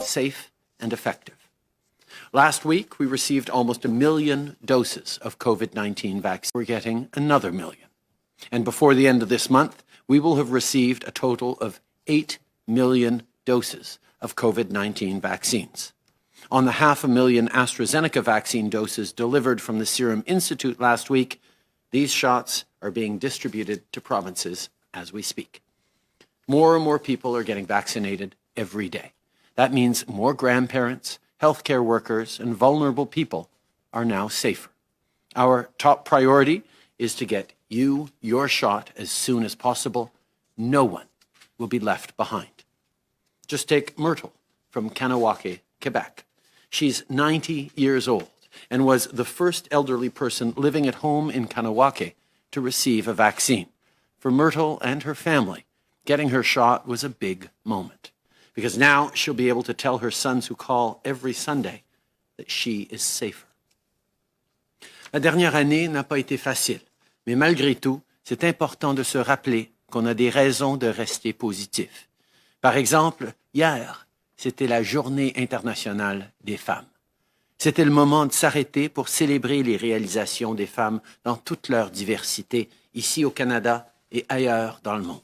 safe and effective. Last week, we received almost 1 million doses of COVID-19 vaccine. We're getting another million. And before the end of this month, we will have received a total of 8 million doses of COVID-19 vaccines. On the 500,000 AstraZeneca vaccine doses delivered from the Serum Institute last week, these shots are being distributed to provinces as we speak. More and more people are getting vaccinated every day. That means more grandparents, healthcare workers, and vulnerable people are now safer. Our top priority is to get you your shot as soon as possible. No one will be left behind. Just take Myrtle from Kanawake, Quebec. She's 90 years old and was the first elderly person living at home in Kanawake to receive a vaccine. For Myrtle and her family, getting her shot was a big moment, because now she'll be able to tell her sons who call every Sunday that she is safer. La dernière année n'a pas été facile, mais malgré tout, c'est important de se rappeler qu'on a des raisons de rester positif. Par exemple, hier, c'était la Journée internationale des femmes. C'était le moment de s'arrêter pour célébrer les réalisations des femmes dans toute leur diversité, ici au Canada et ailleurs dans le monde.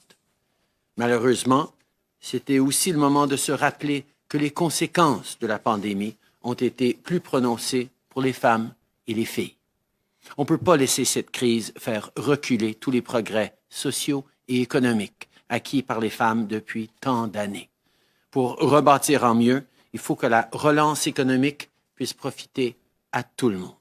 Malheureusement, c'était aussi le moment de se rappeler que les conséquences de la pandémie ont été plus prononcées pour les femmes et les filles. On ne peut pas laisser cette crise faire reculer tous les progrès sociaux et économiques acquis par les femmes depuis tant d'années. Pour rebâtir en mieux, il faut que la relance économique puisse profiter à tout le monde.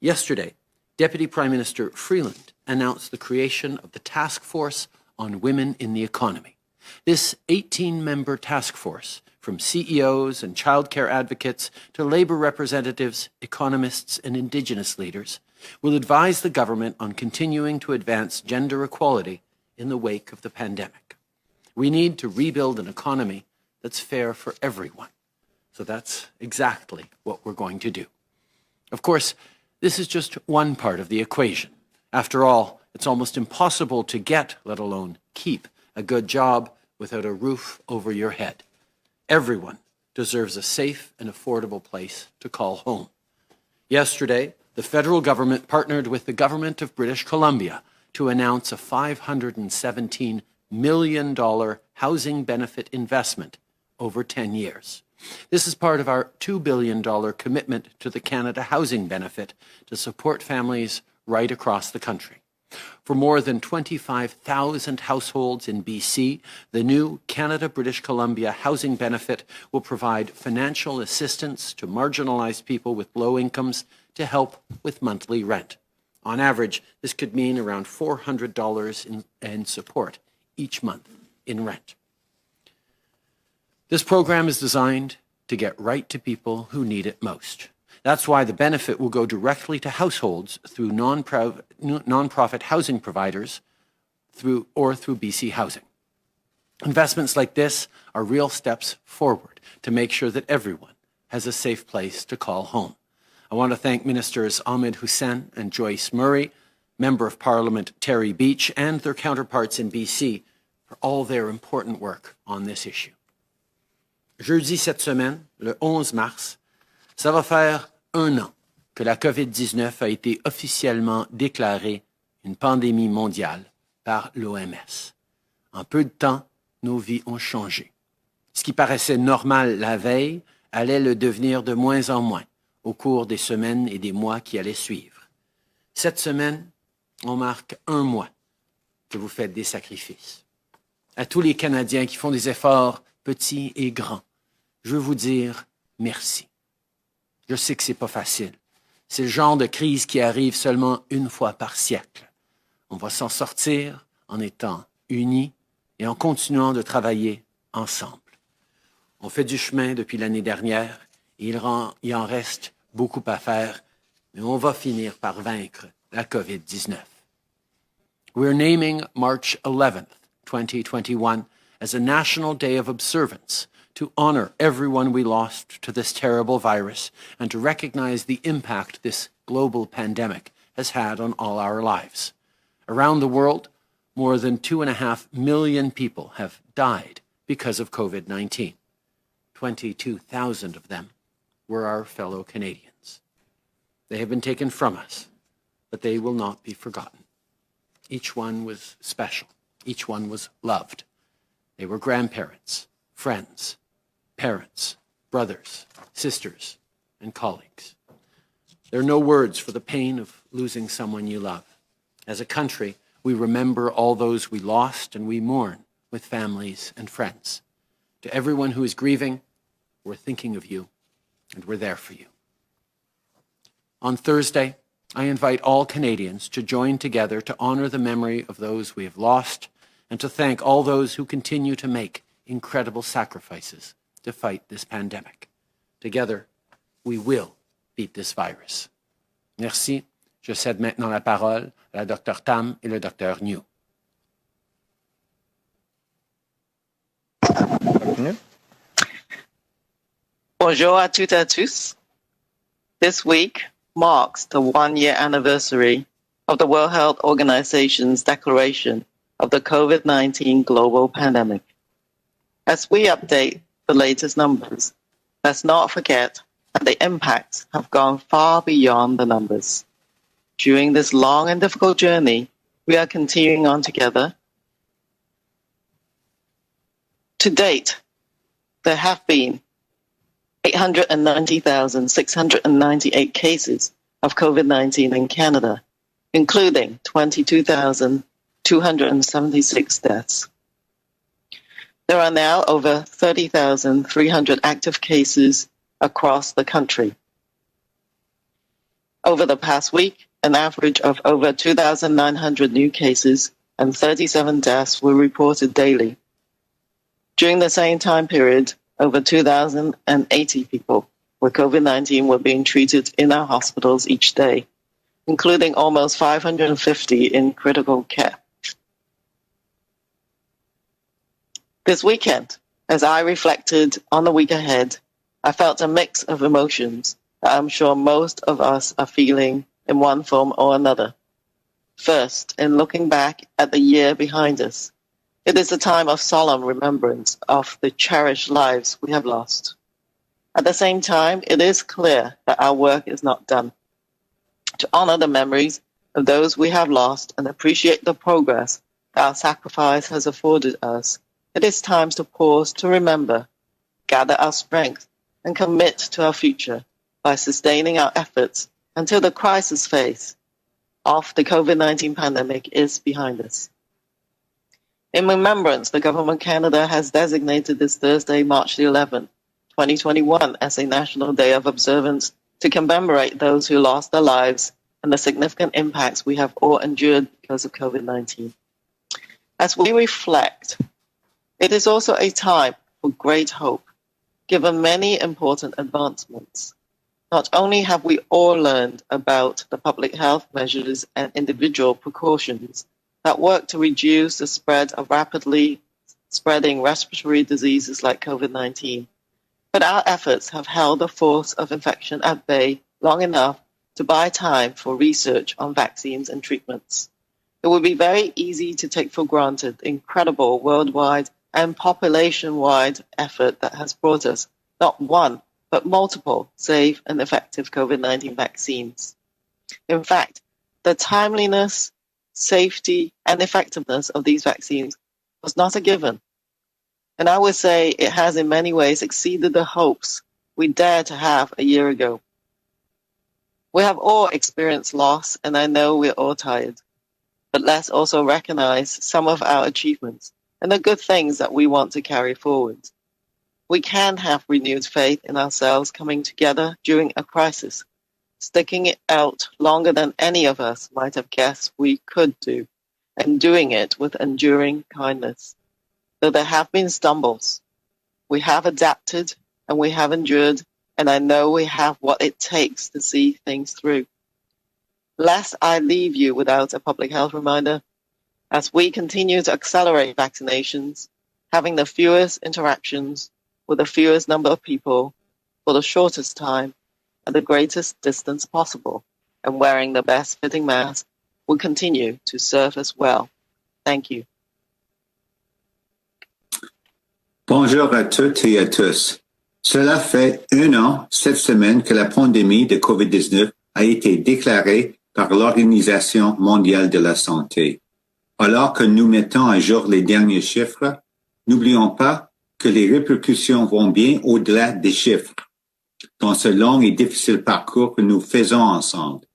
Yesterday, Deputy Prime Minister Freeland announced the creation of the Task Force on Women in the Economy. This 18-member task force, from CEOs and childcare advocates to labor representatives, economists, and Indigenous leaders, will advise the government on continuing to advance gender equality in the wake of the pandemic. We need to rebuild an economy that's fair for everyone. So that's exactly what we're going to do. Of course, this is just one part of the equation. After all, it's almost impossible to get, let alone keep, a good job without a roof over your head. Everyone deserves a safe and affordable place to call home. Yesterday, the federal government partnered with the government of British Columbia to announce a $517 million housing benefit investment over 10 years. This is part of our $2 billion commitment to the Canada Housing Benefit to support families right across the country. For more than 25,000 households in BC, the new Canada-British Columbia Housing Benefit will provide financial assistance to marginalized people with low incomes to help with monthly rent. On average, this could mean around $400 in support each month in rent. This program is designed to get right to people who need it most. That's why the benefit will go directly to households through nonprofit housing providers through BC Housing. Investments like this are real steps forward to make sure that everyone has a safe place to call home. I want to thank Ministers Ahmed Hussein and Joyce Murray, Member of Parliament Terry Beach, and their counterparts in BC for all their important work on this issue. Jeudi cette semaine, le 11 mars, ça va faire 1 an que la COVID-19 a été officiellement déclarée une pandémie mondiale par l'OMS. En peu de temps, nos vies ont changé. Ce qui paraissait normal la veille allait le devenir de moins en moins au cours des semaines et des mois qui allaient suivre. Cette semaine, on marque 1 mois que vous faites des sacrifices. À tous les Canadiens qui font des efforts petits et grands, je veux vous dire merci. Je sais que c'est pas facile. C'est le genre de crise qui arrive seulement 1 fois par siècle. On va s'en sortir en étant unis et en continuant de travailler ensemble. On fait du chemin depuis l'année dernière et il en reste beaucoup à faire, mais on va finir par vaincre la COVID-19. We're naming March 11th, 2021 as a National Day of Observance to honor everyone we lost to this terrible virus and to recognize the impact this global pandemic has had on all our lives. Around the world, more than 2.5 million people have died because of COVID-19. 22,000 of them were our fellow Canadians. They have been taken from us, but they will not be forgotten. Each one was special. Each one was loved. They were grandparents, friends, parents, brothers, sisters, and colleagues. There are no words for the pain of losing someone you love. As a country, we remember all those we lost and we mourn with families and friends. To everyone who is grieving, we're thinking of you and we're there for you. On Thursday, I invite all Canadians to join together to honor the memory of those we have lost and to thank all those who continue to make incredible sacrifices to fight this pandemic. Together, we will beat this virus. Merci. Je cède maintenant la parole à la Dr Tam et le Dr New. Bonjour à toutes et à tous. This week marks the one-year anniversary of the World Health Organization's declaration of the COVID-19 global pandemic. As we update the latest numbers, let's not forget that the impacts have gone far beyond the numbers. During this long and difficult journey, we are continuing on together. To date, there have been 890,698 cases of COVID-19 in Canada, including 22,276 deaths. There are now over 30,300 active cases across the country. Over the past week, an average of over 2,900 new cases and 37 deaths were reported daily. During the same time period, over 2,080 people with COVID-19 were being treated in our hospitals each day, including almost 550 in critical care. This weekend, as I reflected on the week ahead, I felt a mix of emotions that I'm sure most of us are feeling in one form or another. First, in looking back at the year behind us, it is a time of solemn remembrance of the cherished lives we have lost. At the same time, it is clear that our work is not done. To honor the memories of those we have lost and appreciate the progress that our sacrifice has afforded us, it is time to pause to remember, gather our strength, and commit to our future by sustaining our efforts until the crisis phase of the COVID-19 pandemic is behind us. In remembrance, the Government of Canada has designated this Thursday, March the 11th, 2021, as a National Day of Observance to commemorate those who lost their lives and the significant impacts we have all endured because of COVID-19. As we reflect, it is also a time for great hope, given many important advancements. Not only have we all learned about the public health measures and individual precautions that work to reduce the spread of rapidly spreading respiratory diseases like COVID-19, but our efforts have held the force of infection at bay long enough to buy time for research on vaccines and treatments. It would be very easy to take for granted the incredible worldwide and population-wide effort that has brought us not one, but multiple safe and effective COVID-19 vaccines. In fact, the timeliness, safety, and effectiveness of these vaccines was not a given. And I would say it has in many ways exceeded the hopes we dared to have a year ago. We have all experienced loss, and I know we're all tired. But let's also recognize some of our achievements and the good things that we want to carry forward. We can have renewed faith in ourselves coming together during a crisis, sticking it out longer than any of us might have guessed we could do, and doing it with enduring kindness. Though there have been stumbles, we have adapted and we have endured, and I know we have what it takes to see things through. Lest I leave you without a public health reminder, as we continue to accelerate vaccinations, having the fewest interactions with the fewest number of people for the shortest time at the greatest distance possible, and wearing the best fitting mask will continue to serve us well. Thank you. Bonjour à toutes et à tous. Cela fait 1 an cette semaine que la pandémie de COVID-19 a été déclarée par l'Organisation mondiale de la santé. Alors que nous mettons à jour les derniers chiffres, n'oublions pas que les répercussions vont bien au-delà des chiffres dans ce long et difficile parcours que nous faisons ensemble.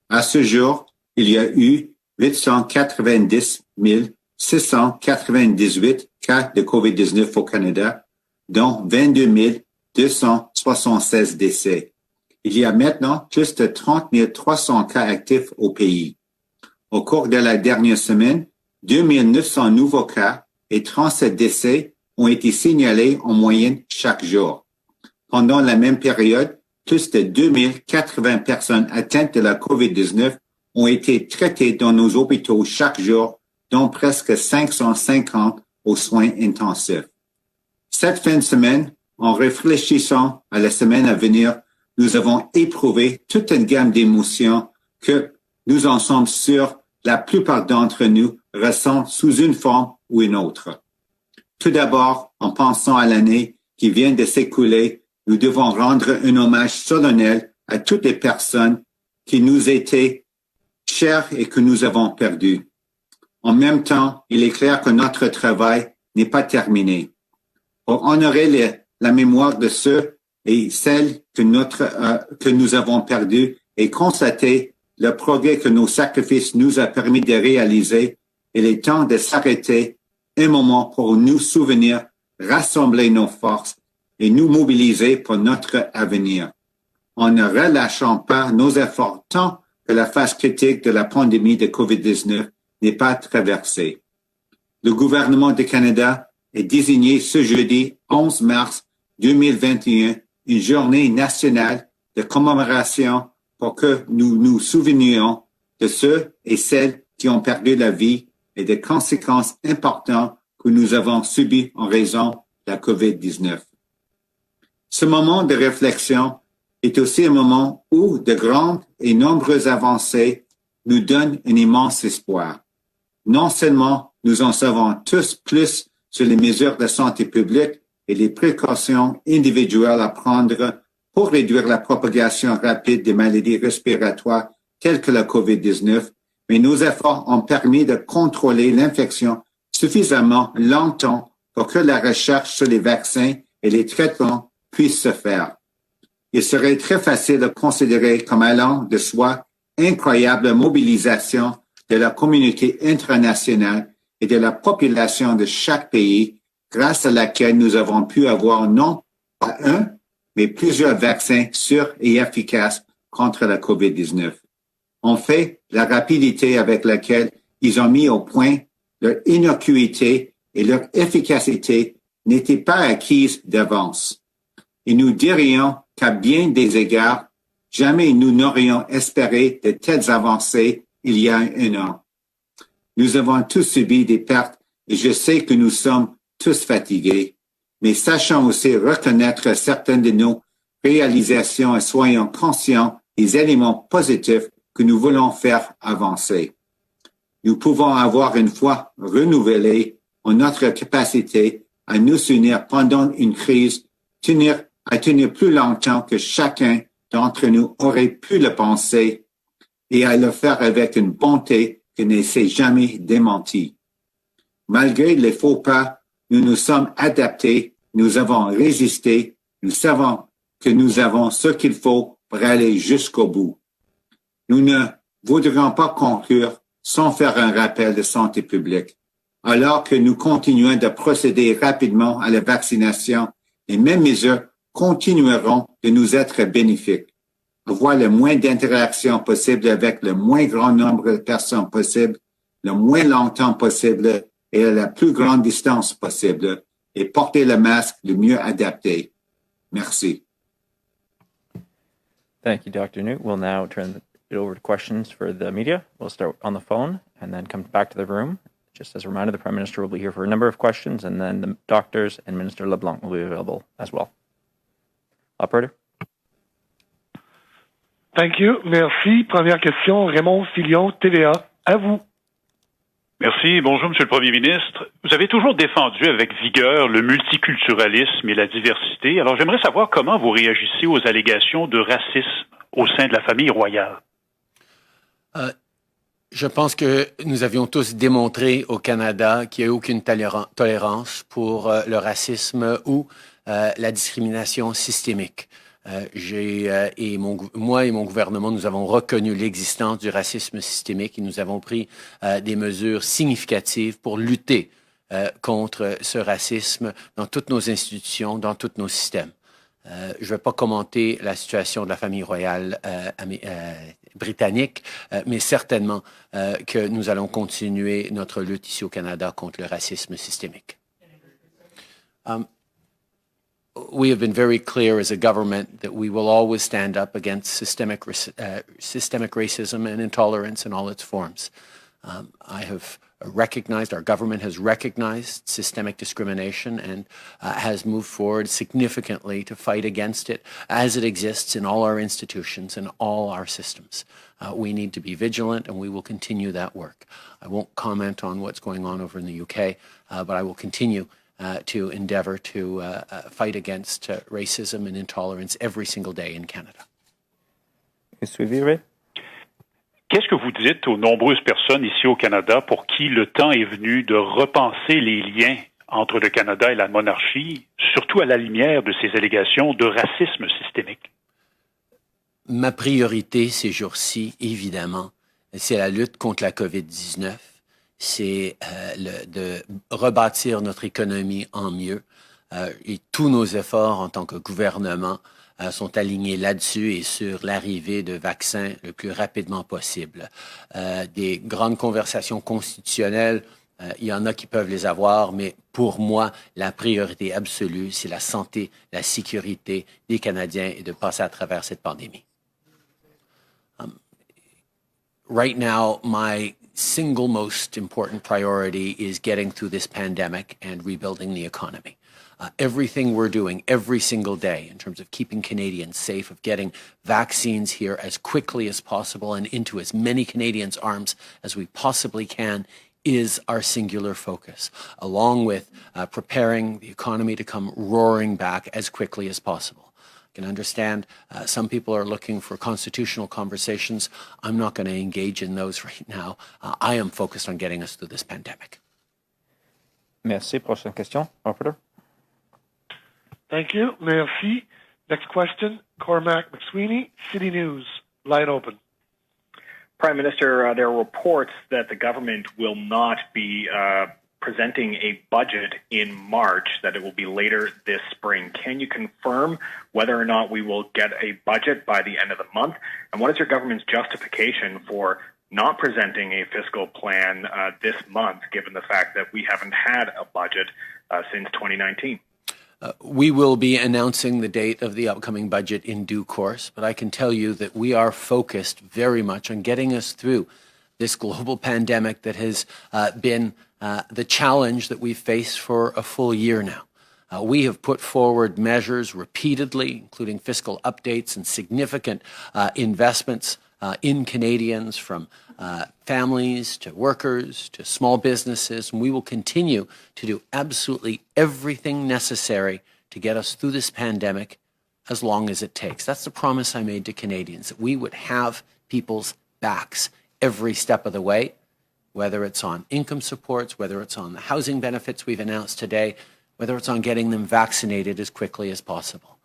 À ce jour, il y a eu 890 698 cas de COVID-19 au Canada, dont 22 276 décès. Il y a maintenant plus de 30 300 cas actifs au pays. Au cours de la dernière semaine, 2 900 nouveaux cas et 37 décès ont été signalés en moyenne chaque jour. Pendant la même période, plus de 2080 personnes atteintes de la COVID-19 ont été traitées dans nos hôpitaux chaque jour, dont presque 550 aux soins intensifs. Cette fin de semaine, en réfléchissant à la semaine à venir, nous avons éprouvé toute une gamme d'émotions que nous en sommes sûrs, la plupart d'entre nous ressentent sous une forme ou une autre. Tout d'abord, en pensant à l'année qui vient de s'écouler, nous devons rendre un hommage solennel à toutes les personnes qui nous étaient chères et que nous avons perdues. En même temps, il est clair que notre travail n'est pas terminé. Pour honorer la mémoire de ceux et celles que nous avons perdus et constater le progrès que nos sacrifices nous a permis de réaliser, il est temps de s'arrêter un moment pour nous souvenir, rassembler nos forces et nous mobiliser pour notre avenir. En ne relâchant pas nos efforts tant que la phase critique de la pandémie de COVID-19 n'est pas traversée. Le gouvernement du Canada a désigné ce jeudi 11 mars 2021 une journée nationale de commémoration pour que nous nous souvenions de ceux et celles qui ont perdu la vie et des conséquences importantes que nous avons subies en raison de la COVID-19. Ce moment de réflexion est aussi un moment où de grandes et nombreuses avancées nous donnent un immense espoir. Non seulement nous en savons tous plus sur les mesures de santé publique et les précautions individuelles à prendre pour réduire la propagation rapide des maladies respiratoires telles que la COVID-19, mais nos efforts ont permis de contrôler l'infection suffisamment longtemps pour que la recherche sur les vaccins et les traitements puisse se faire. Il serait très facile de considérer comme allant de soi incroyable mobilisation de la communauté internationale et de la population de chaque pays, grâce à laquelle nous avons pu avoir non pas un, mais plusieurs vaccins sûrs et efficaces contre la COVID-19. En fait, la rapidité avec laquelle ils ont mis au point leur innocuité et leur efficacité n'était pas acquise d'avance. Et nous dirions qu'à bien des égards, jamais nous n'aurions espéré de telles avancées il y a 1 an. Nous avons tous subi des pertes et je sais que nous sommes tous fatigués, mais sachons aussi reconnaître certaines de nos réalisations et soyons conscients des éléments positifs que nous voulons faire avancer. Nous pouvons avoir une foi renouvelée en notre capacité à nous unir pendant une crise, à tenir plus longtemps que chacun d'entre nous aurait pu le penser et à le faire avec une bonté qui ne s'est jamais démentie. Malgré les faux pas, nous nous sommes adaptés, nous avons résisté, nous savons que nous avons ce qu'il faut pour aller jusqu'au bout. Nous ne voudrions pas conclure sans faire un rappel de santé publique. Alors que nous continuons de procéder rapidement à la vaccination, les mêmes mesures continueront de nous être bénéfiques. Avoir le moins d'interactions possible avec le moins grand nombre de personnes possible, le moins longtemps possible et à la plus grande distance possible, et porter le masque le mieux adapté. Merci. Thank you, Dr. Newt. We'll now turn it over to questions for the media. We'll start on the phone and then come back to the room. Just as a reminder, the Prime Minister will be here for a number of questions, and then the doctors and Minister LeBlanc will be available as well. Operator? Thank you. Merci. Première question, Raymond Filion, TVA. À vous. Merci. Bonjour, Monsieur le Premier ministre. Vous avez toujours défendu avec vigueur le multiculturalisme et la diversité. Alors, j'aimerais savoir comment vous réagissez aux allégations de racisme au sein de la famille royale. Je pense que nous avions tous démontré au Canada qu'il n'y a aucune tolérance pour le racisme ou la discrimination systémique. Moi et mon gouvernement, nous avons reconnu l'existence du racisme systémique et nous avons pris des mesures significatives pour lutter contre ce racisme dans toutes nos institutions, dans tous nos systèmes. Je ne vais pas commenter la situation de la famille royale britannique, mais certainement que nous allons continuer notre lutte ici au Canada contre le racisme systémique. We have been very clear as a government that we will always stand up against systemic racism and intolerance in all its forms. Our government has recognized systemic discrimination and has moved forward significantly to fight against it as it exists in all our institutions and all our systems. We need to be vigilant and we will continue that work. I won't comment on what's going on over in the UK, but I will continue to endeavor to fight against racism and intolerance every single day in Canada. Qu'est-ce que vous dites aux nombreuses personnes ici au Canada pour qui le temps est venu de repenser les liens entre le Canada et la monarchie, surtout à la lumière de ces allégations de racisme systémique? Ma priorité ces jours-ci, évidemment, c'est la lutte contre la COVID-19. C'est de rebâtir notre économie en mieux. Et tous nos efforts en tant que gouvernement sont alignés là-dessus et sur l'arrivée de vaccins le plus rapidement possible. Des grandes conversations constitutionnelles, il y en a qui peuvent les avoir, mais pour moi, la priorité absolue, c'est la santé, la sécurité des Canadiens et de passer à travers cette pandémie. Right now, my single most important priority is getting through this pandemic and rebuilding the economy. Everything we're doing every single day in terms of keeping Canadians safe, of getting vaccines here as quickly as possible and into as many Canadians' arms as we possibly can, is our singular focus, along with preparing the economy to come roaring back as quickly as possible. I can understand some people are looking for constitutional conversations. I'm not going to engage in those right now. I am focused on getting us through this pandemic. Merci. Prochaine question, operator. Thank you. Merci. Next question, Cormac McSweeney, City News. Line open. Prime Minister, there are reports that the government will not be presenting a budget in March, that it will be later this spring. Can you confirm whether or not we will get a budget by the end of the month? And what is your government's justification for not presenting a fiscal plan this month, given the fact that we haven't had a budget since 2019? We will be announcing the date of the upcoming budget in due course, but I can tell you that we are focused very much on getting us through this global pandemic that has been the challenge that we've faced for a full year now. We have put forward measures repeatedly, including fiscal updates and significant investments in Canadians, from families to workers to small businesses, and we will continue to do absolutely everything necessary to get us through this pandemic as long as it takes. That's the promise I made to Canadians, that we would have people's backs every step of the way, whether it's on income supports, whether it's on the housing benefits we've announced today, whether it's on getting them vaccinated as quickly as possible.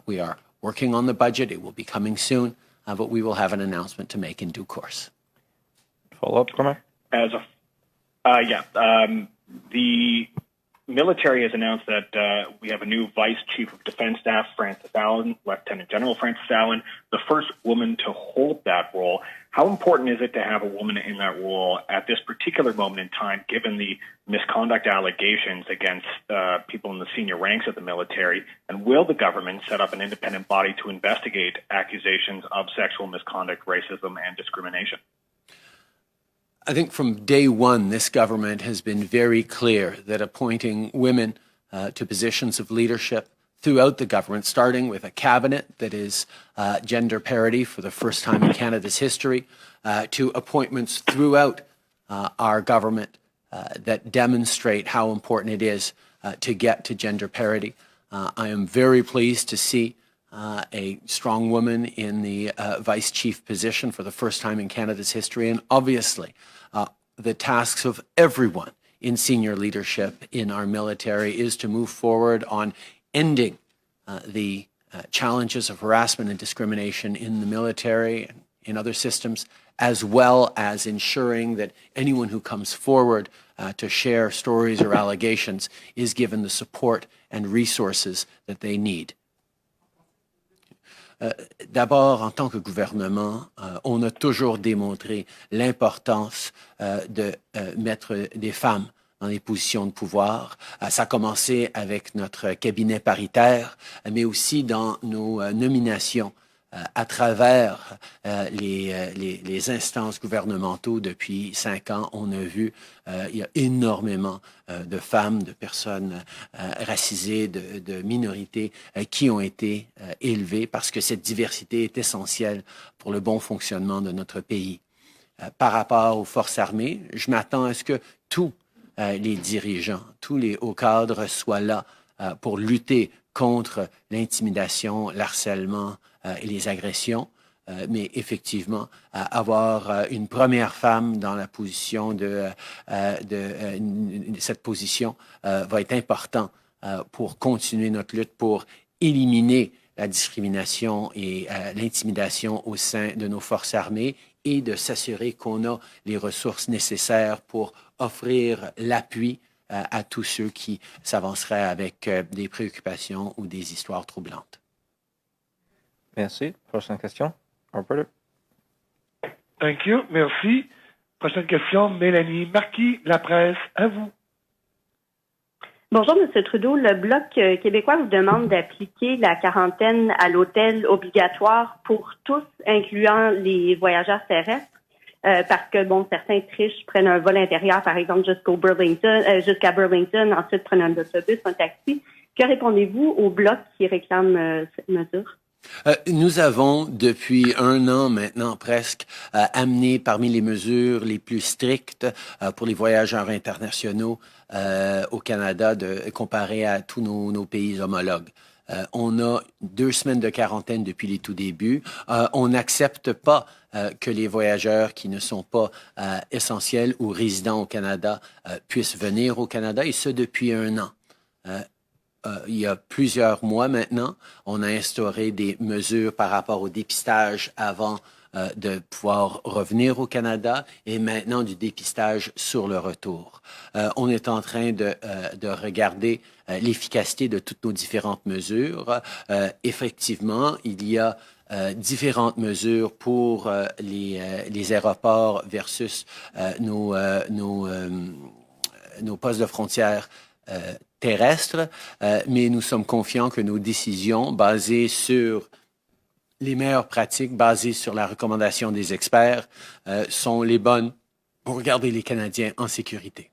We are working on the budget. It will be coming soon, but we will have an announcement to make in due course. Follow-up, Cormac? The military has announced that we have a new Vice Chief of Defense Staff, Francis Allen, Lieutenant General Francis Allen, the first woman to hold that role. How important is it to have a woman in that role at this particular moment in time, given the misconduct allegations against people in the senior ranks of the military? And will the government set up an independent body to investigate accusations of sexual misconduct, racism, and discrimination? I think from day one, this government has been very clear that appointing women to positions of leadership throughout the government, starting with a cabinet that is gender parity for the first time in Canada's history, to appointments throughout our government that demonstrate how important it is to get to gender parity. I am very pleased to see a strong woman in the vice chief position for the first time in Canada's history. And obviously, the tasks of everyone in senior leadership in our military is to move forward on ending the challenges of harassment and discrimination in the military and in other systems, as well as ensuring that anyone who comes forward to share stories or allegations is given the support and resources that they need. D'abord, en tant que gouvernement, on a toujours démontré l'importance de mettre des femmes dans les positions de pouvoir. Ça a commencé avec notre cabinet paritaire, mais aussi dans nos nominations à travers les instances gouvernementaux. Depuis 5 ans, on a vu il y a énormément de femmes, de personnes racisées, de minorités qui ont été élevées parce que cette diversité est essentielle pour le bon fonctionnement de notre pays. Par rapport aux forces armées, je m'attends à ce que tous les dirigeants, tous les hauts cadres soient là pour lutter contre l'intimidation, l'harcèlement et les agressions. Mais effectivement, avoir une première femme dans la position cette position va être important pour continuer notre lutte pour éliminer la discrimination et l'intimidation au sein de nos forces armées et de s'assurer qu'on a les ressources nécessaires pour offrir l'appui à tous ceux qui s'avanceraient avec des préoccupations ou des histoires troublantes. Merci. Prochaine question. Operator. Thank you. Merci. Prochaine question, Mélanie Marquis, La Presse, à vous. Bonjour, M. Trudeau. Le Bloc québécois vous demande d'appliquer la quarantaine à l'hôtel obligatoire pour tous, incluant les voyageurs terrestres, parce que, bon, certains trichent, prennent un vol intérieur, par exemple, jusqu'à Burlington, ensuite prennent un autobus, un taxi. Que répondez-vous au Bloc qui réclame cette mesure? Nous avons, depuis 1 an maintenant presque, amené parmi les mesures les plus strictes pour les voyageurs internationaux au Canada comparé à tous nos pays homologues. On a 2 semaines de quarantaine depuis les tout débuts. On n'accepte pas que les voyageurs qui ne sont pas essentiels ou résidents au Canada puissent venir au Canada, et ce depuis 1 an. Il y a plusieurs mois maintenant, on a instauré des mesures par rapport au dépistage avant de pouvoir revenir au Canada et maintenant du dépistage sur le retour. On est en train de regarder l'efficacité de toutes nos différentes mesures. Effectivement, il y a différentes mesures pour les aéroports versus nos postes de frontières terrestres, mais nous sommes confiants que nos décisions basées sur les meilleures pratiques, basées sur la recommandation des experts, sont les bonnes pour garder les Canadiens en sécurité.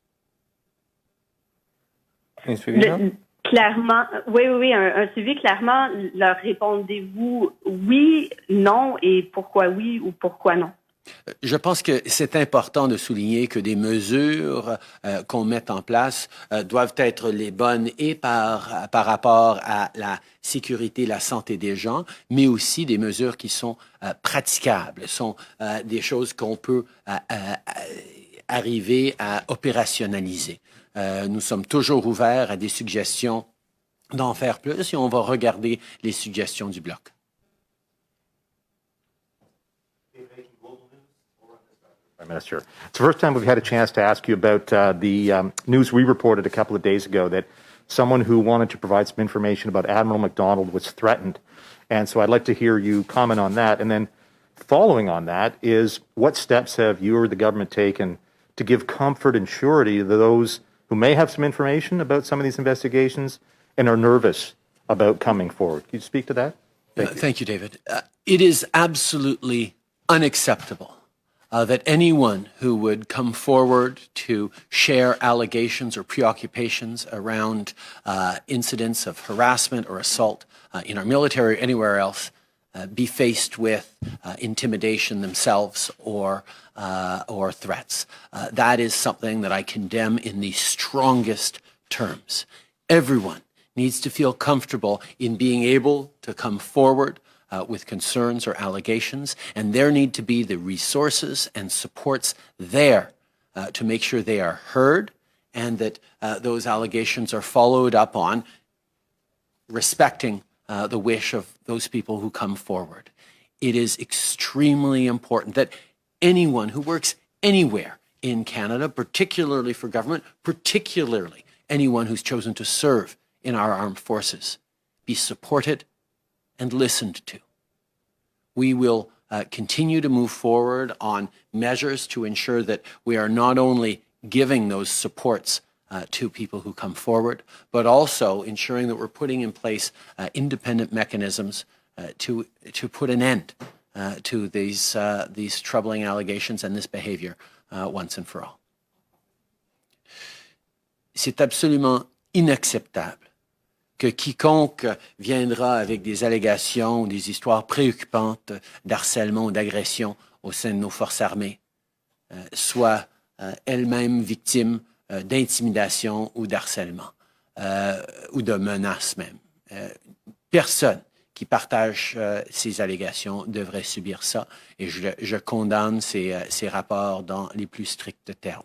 Clairement, oui, un suivi, clairement, leur répondez-vous oui, non, et pourquoi oui ou pourquoi non? Je pense que c'est important de souligner que des mesures qu'on met en place doivent être les bonnes et par rapport à la sécurité, la santé des gens, mais aussi des mesures qui sont praticables, sont des choses qu'on peut arriver à opérationnaliser. Nous sommes toujours ouverts à des suggestions d'en faire plus et on va regarder les suggestions du Bloc. Prime Minister. It's the first time we've had a chance to ask you about the news we reported a couple of days ago that someone who wanted to provide some information about Admiral MacDonald was threatened. And so I'd like to hear you comment on that. And then following on that is what steps have you or the government taken to give comfort and surety to those who may have some information about some of these investigations and are nervous about coming forward? Can you speak to that? Thank you, David. It is absolutely unacceptable that anyone who would come forward to share allegations or preoccupations around incidents of harassment or assault in our military or anywhere else be faced with intimidation themselves or threats. That is something that I condemn in the strongest terms. Everyone needs to feel comfortable in being able to come forward with concerns or allegations, and there need to be the resources and supports there to make sure they are heard and that those allegations are followed up on, respecting the wish of those people who come forward. It is extremely important that anyone who works anywhere in Canada, particularly for government, particularly anyone who's chosen to serve in our armed forces, be supported and listened to. We will continue to move forward on measures to ensure that we are not only giving those supports to people who come forward, but also ensuring that we're putting in place independent mechanisms to put an end to these troubling allegations and this behavior once and for all. C'est absolument inacceptable que quiconque viendra avec des allégations ou des histoires préoccupantes d'harcèlement ou d'agression au sein de nos forces armées soit elle-même victime d'intimidation ou d'harcèlement ou de menaces même. Personne qui partage ces allégations devrait subir ça et je condamne ces rapports dans les plus stricts termes.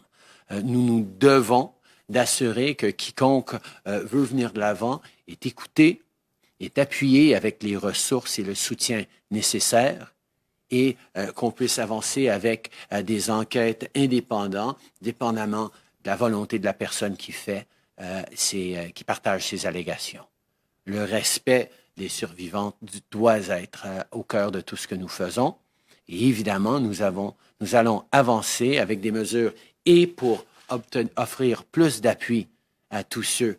Nous nous devons d'assurer que quiconque veut venir de l'avant est écouté, est appuyé avec les ressources et le soutien nécessaires et qu'on puisse avancer avec des enquêtes indépendantes, dépendamment de la volonté de la personne qui qui partage ces allégations. Le respect des survivantes doit être au cœur de tout ce que nous faisons. Et évidemment, nous allons avancer avec des mesures et pour offrir plus d'appui à tous ceux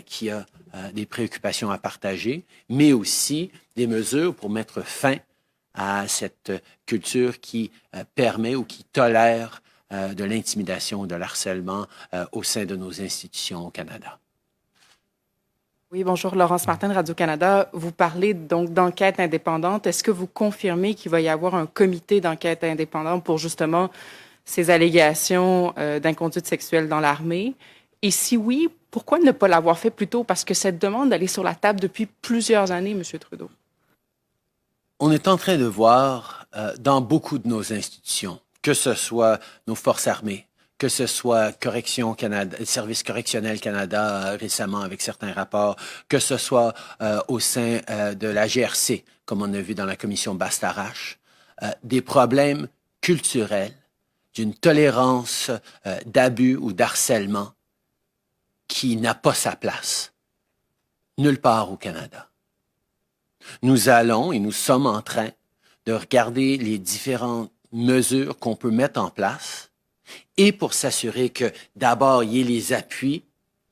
qui ont des préoccupations à partager, mais aussi des mesures pour mettre fin à cette culture qui permet ou qui tolère de l'intimidation ou de l'harcèlement au sein de nos institutions au Canada. Oui, bonjour, Laurence Martin de Radio-Canada. Vous parlez donc d'enquête indépendante. Est-ce que vous confirmez qu'il va y avoir un comité d'enquête indépendante pour justement ces allégations d'inconduite sexuelle dans l'armée? Et si oui, pourquoi ne pas l'avoir fait plus tôt? Parce que cette demande, elle est sur la table depuis plusieurs années, M. Trudeau. On est en train de voir dans beaucoup de nos institutions, que ce soit nos forces armées, que ce soit Correction Canada, Service correctionnel Canada récemment avec certains rapports, que ce soit au sein de la GRC, comme on a vu dans la commission Bastarache, des problèmes culturels, d'une tolérance d'abus ou d'harcèlement qui n'a pas sa place nulle part au Canada. Nous allons et nous sommes en train de regarder les différentes mesures qu'on peut mettre en place et pour s'assurer que d'abord, il y ait les appuis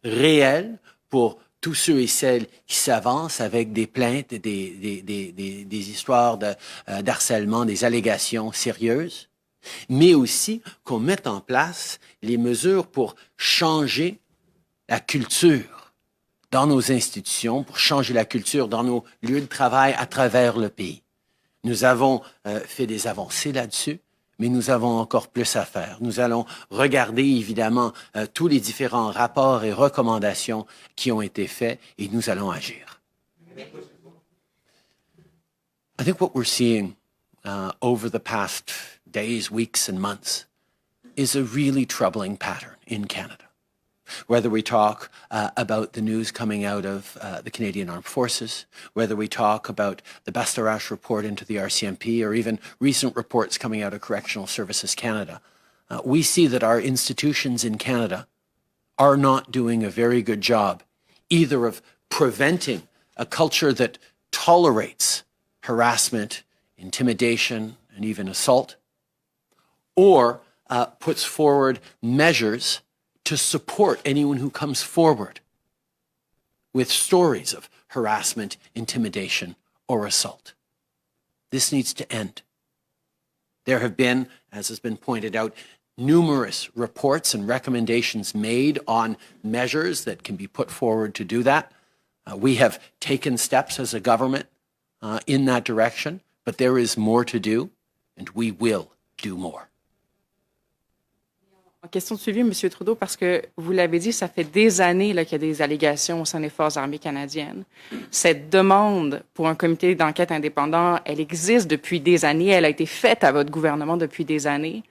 réels pour tous ceux et celles qui s'avancent avec des plaintes, des histoires d'harcèlement, des allégations sérieuses, mais aussi qu'on mette en place les mesures pour changer la culture dans nos institutions, pour changer la culture dans nos lieux de travail à travers le pays. Nous avons fait des avancées là-dessus, mais nous avons encore plus à faire. Nous allons regarder évidemment tous les différents rapports et recommandations qui ont été faits et nous allons agir. I think what we're seeing over the past days, weeks and months is a really troubling pattern in Canada. Whether we talk about the news coming out of the Canadian Armed Forces, whether we talk about the Bastarache report into the RCMP, or even recent reports coming out of Correctional Services Canada, we see that our institutions in Canada are not doing a very good job either of preventing a culture that tolerates harassment, intimidation, and even assault, or puts forward measures to support anyone who comes forward with stories of harassment, intimidation, or assault. This needs to end. There have been, as has been pointed out, numerous reports and recommendations made on measures that can be put forward to do that. We have taken steps as a government in that direction, but there is more to do, and we will do more. En question de suivi, M. Trudeau, parce que vous l'avez dit, ça fait des années qu'il y a des allégations au sein des Forces armées canadiennes. Cette demande pour un comité d'enquête indépendant, elle existe depuis des années, elle a été faite à votre gouvernement depuis des années.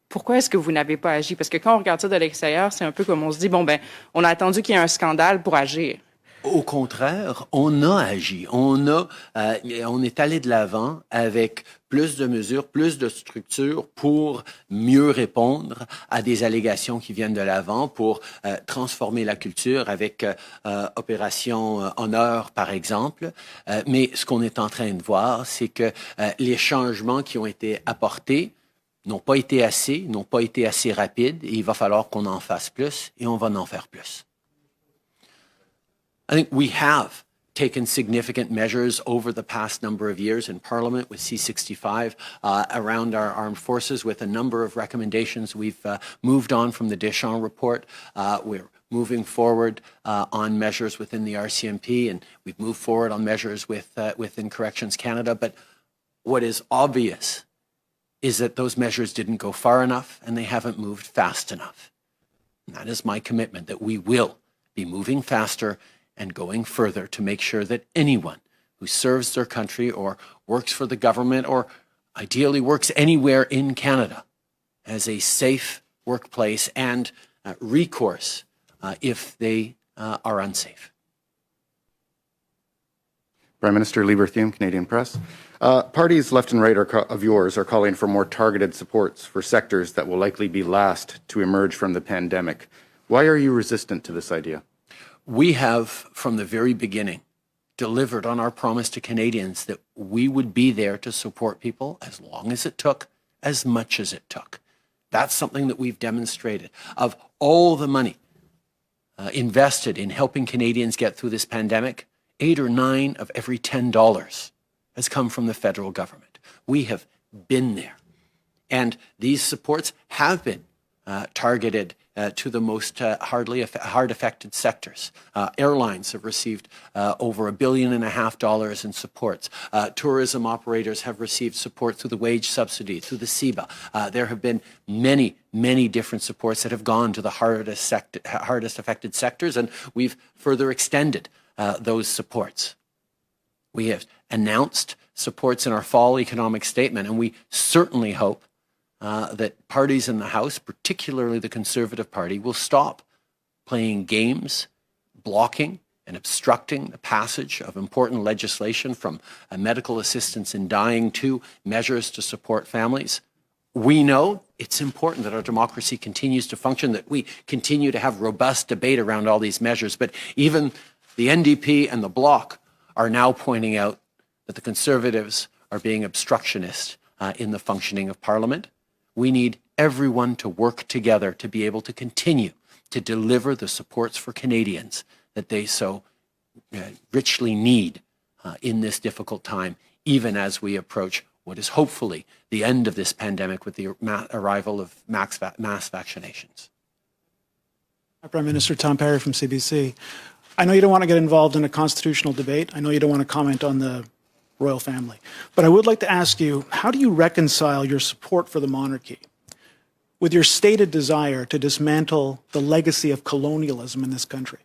Pourquoi est-ce que vous n'avez pas agi? Parce que quand on regarde ça de l'extérieur, c'est un peu comme on se dit, bon, ben, on a attendu qu'il y ait un scandale pour agir. Au contraire, on a agi. On est allé de l'avant avec plus de mesures, plus de structures pour mieux répondre à des allégations qui viennent de l'avant, pour transformer la culture avec Opération Honneur, par exemple. Mais ce qu'on est en train de voir, c'est que les changements qui ont été apportés n'ont pas été assez rapides, et il va falloir qu'on en fasse plus, et on va en faire plus. I think we have taken significant measures over the past number of years in Parliament with C-65 around our armed forces, with a number of recommendations. We've moved on from the Deschamps report. We're moving forward on measures within the RCMP, and we've moved forward on measures within Corrections Canada. But what is obvious is that those measures didn't go far enough, and they haven't moved fast enough. And that is my commitment, that we will be moving faster and going further to make sure that anyone who serves their country or works for the government or ideally works anywhere in Canada has a safe workplace and recourse if they are unsafe. Prime Minister Lee Berthiaume, Canadian Press. Parties left and right of yours are calling for more targeted supports for sectors that will likely be last to emerge from the pandemic. Why are you resistant to this idea? We have, from the very beginning, delivered on our promise to Canadians that we would be there to support people as long as it took, as much as it took. That's something that we've demonstrated. Of all the money invested in helping Canadians get through this pandemic, 8 or 9 of every $10 has come from the federal government. We have been there. And these supports have been targeted to the most hard-affected sectors. Airlines have received over $1.5 billion in supports. Tourism operators have received support through the wage subsidy, through the CEBA. There have been many, many different supports that have gone to the hardest affected sectors, and we've further extended those supports. We have announced supports in our fall economic statement, and we certainly hope that parties in the House, particularly the Conservative Party, will stop playing games, blocking and obstructing the passage of important legislation, from medical assistance in dying to measures to support families. We know it's important that our democracy continues to function, that we continue to have robust debate around all these measures, but even the NDP and the Bloc are now pointing out that the Conservatives are being obstructionist in the functioning of Parliament. We need everyone to work together to be able to continue to deliver the supports for Canadians that they so richly need in this difficult time, even as we approach what is hopefully the end of this pandemic with the arrival of mass vaccinations. Prime Minister Tom Perry from CBC. I know you don't want to get involved in a constitutional debate. I know you don't want to comment on the royal family. But I would like to ask you, how do you reconcile your support for the monarchy with your stated desire to dismantle the legacy of colonialism in this country?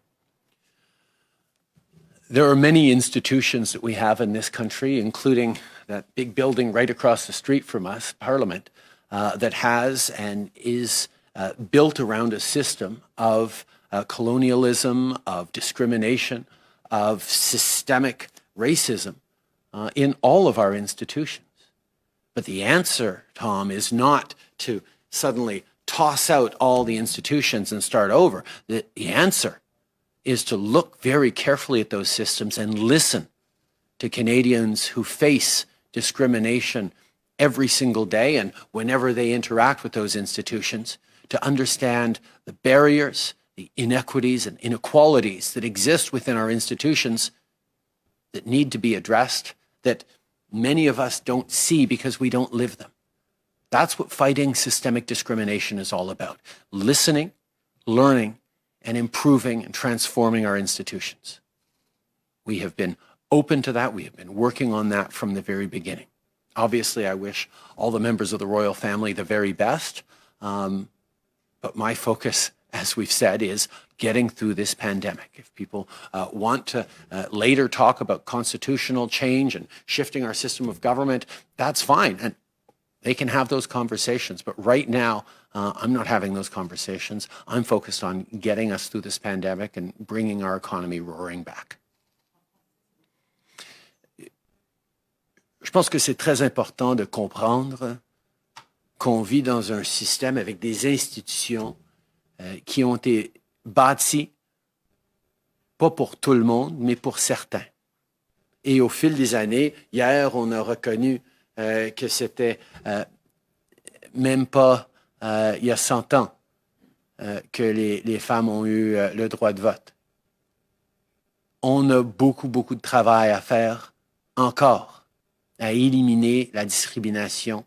There are many institutions that we have in this country, including that big building right across the street from us, Parliament, that has and is built around a system of colonialism, of discrimination, of systemic racism in all of our institutions. But the answer, Tom, is not to suddenly toss out all the institutions and start over. The answer is to look very carefully at those systems and listen to Canadians who face discrimination every single day and whenever they interact with those institutions, to understand the barriers, the inequities and inequalities that exist within our institutions that need to be addressed, that many of us don't see because we don't live them. That's what fighting systemic discrimination is all about. Listening, learning, and improving and transforming our institutions. We have been open to that. We have been working on that from the very beginning. Obviously, I wish all the members of the royal family the very best, but my focus, as we've said, is getting through this pandemic. If people want to later talk about constitutional change and shifting our system of government, that's fine. And they can have those conversations. But right now, I'm not having those conversations. I'm focused on getting us through this pandemic and bringing our economy roaring back. Je pense que c'est très important de comprendre qu'on vit dans un système avec des institutions qui ont été bâties, pas pour tout le monde, mais pour certains. Et au fil des années, hier, on a reconnu que c'était même pas il y a 100 ans que les femmes ont eu le droit de vote. On a beaucoup de travail à faire encore à éliminer la discrimination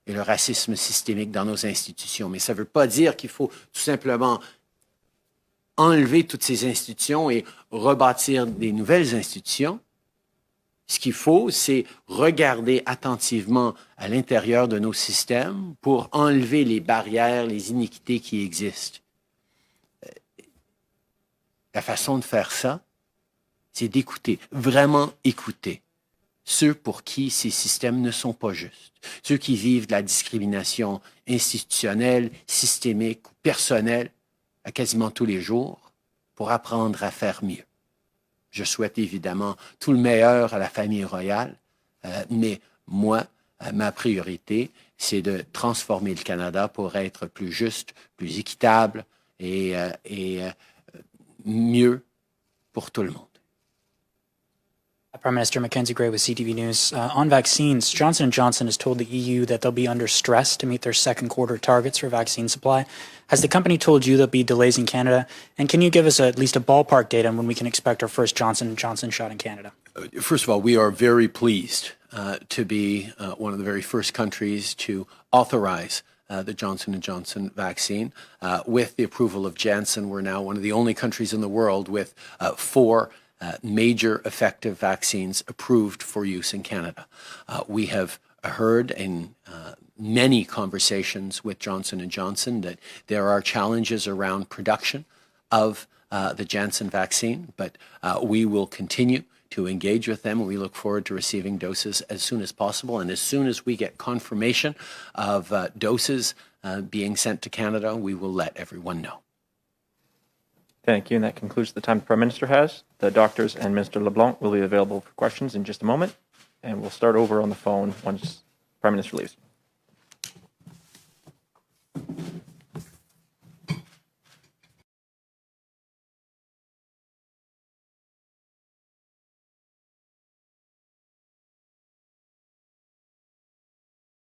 et le racisme systémique dans nos institutions. Mais ça ne veut pas dire qu'il faut tout simplement enlever toutes ces institutions et rebâtir des nouvelles institutions. Ce qu'il faut, c'est regarder attentivement à l'intérieur de nos systèmes pour enlever les barrières, les iniquités qui existent. La façon de faire ça, c'est d'écouter, vraiment écouter ceux pour qui ces systèmes ne sont pas justes, ceux qui vivent de la discrimination institutionnelle, systémique ou personnelle à quasiment tous les jours pour apprendre à faire mieux. Je souhaite évidemment tout le meilleur à la famille royale, mais moi, ma priorité, c'est de transformer le Canada pour être plus juste, plus équitable et mieux pour tout le monde. Prime Minister Mackenzie Gray with CTV News. On vaccines, Johnson & Johnson has told the EU that they'll be under stress to meet their second quarter targets for vaccine supply. Has the company told you there'll be delays in Canada? And can you give us at least a ballpark date on when we can expect our first Johnson & Johnson shot in Canada? First of all, we are very pleased to be one of the very first countries to authorize the Johnson & Johnson vaccine. With the approval of Janssen, we're now one of the only countries in the world with 4 major effective vaccines approved for use in Canada. We have heard in many conversations with Johnson & Johnson that there are challenges around production of the Janssen vaccine, but we will continue to engage with them. We look forward to receiving doses as soon as possible, and as soon as we get confirmation of doses being sent to Canada, we will let everyone know. Thank you, and that concludes the time the Prime Minister has. The doctors and Minister LeBlanc will be available for questions in just a moment, and we'll start over on the phone once the Prime Minister leaves.